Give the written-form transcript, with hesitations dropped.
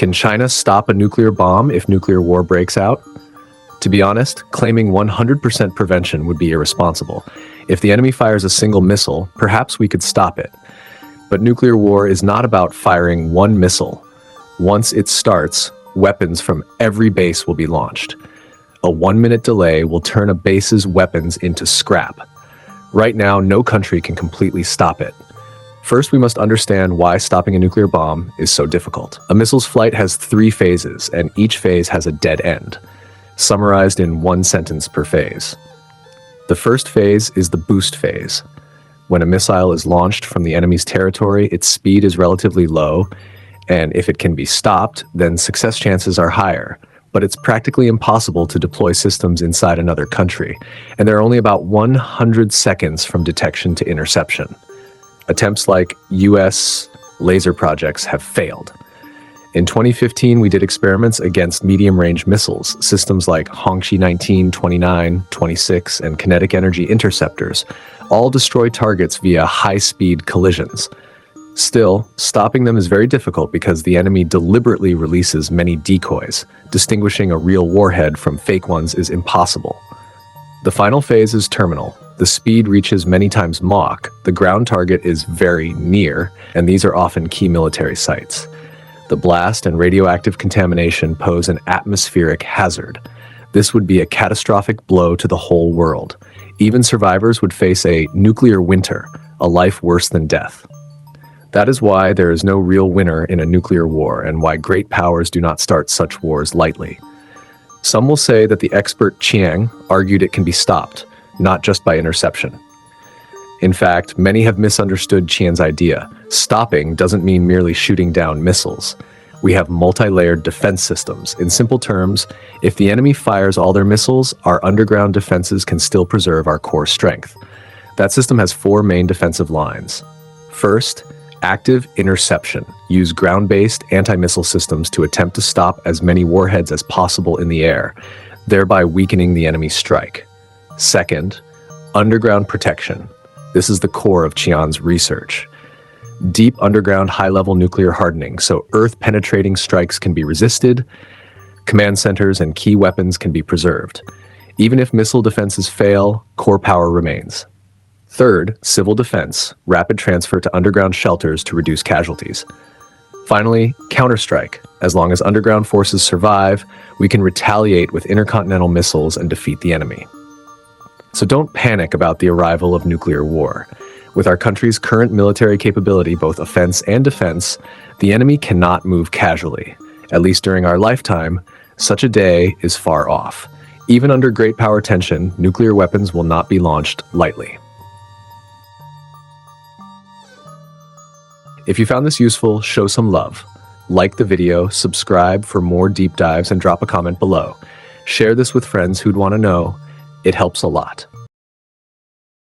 Can China stop a nuclear bomb if nuclear war breaks out? To be honest, claiming 100% prevention would be irresponsible. If the enemy fires a single missile, perhaps we could stop it. But nuclear war is not about firing one missile. Once it starts, weapons from every base will be launched. A 1-minute delay will turn a base's weapons into scrap. Right now, no country can completely stop it. First, we must understand why stopping a nuclear bomb is so difficult. A missile's flight has 3 phases, and each phase has a dead end, summarized in 1 sentence per phase. The first phase is the boost phase. When a missile is launched from the enemy's territory, its speed is relatively low, and if it can be stopped, then success chances are higher. But it's practically impossible to deploy systems inside another country, and they're only about 100 seconds from detection to interception. Attempts like US laser projects have failed. In 2015, we did experiments against medium-range missiles. Systems like Hongqi 19, 29, 26, and kinetic energy interceptors all destroy targets via high-speed collisions. Still, stopping them is very difficult because the enemy deliberately releases many decoys. Distinguishing a real warhead from fake ones is impossible. The final phase is terminal. The speed reaches many times Mach, the ground target is very near, and these are often key military sites. The blast and radioactive contamination pose an atmospheric hazard. This would be a catastrophic blow to the whole world. Even survivors would face a nuclear winter, a life worse than death. That is why there is no real winner in a nuclear war and why great powers do not start such wars lightly. Some will say that the expert Qian argued it can be stopped, not just by interception. In fact, many have misunderstood Qian's idea. Stopping doesn't mean merely shooting down missiles. We have multi-layered defense systems. In simple terms, if the enemy fires all their missiles, our underground defenses can still preserve our core strength. That system has 4 main defensive lines. First, active interception. Use ground-based anti-missile systems to attempt to stop as many warheads as possible in the air, thereby weakening the enemy's strike. Second, underground protection. This is the core of Qian's research. Deep underground high-level nuclear hardening, so Earth-penetrating strikes can be resisted, command centers and key weapons can be preserved. Even if missile defenses fail, core power remains. Third, civil defense, rapid transfer to underground shelters to reduce casualties. Finally, counterstrike. As long as underground forces survive, we can retaliate with intercontinental missiles and defeat the enemy. So don't panic about the arrival of nuclear war. With our country's current military capability, both offense and defense, the enemy cannot move casually. At least during our lifetime, such a day is far off. Even under great power tension, nuclear weapons will not be launched lightly. If you found this useful, show some love. Like the video, subscribe for more deep dives, and drop a comment below. Share this with friends who'd want to know. It helps a lot.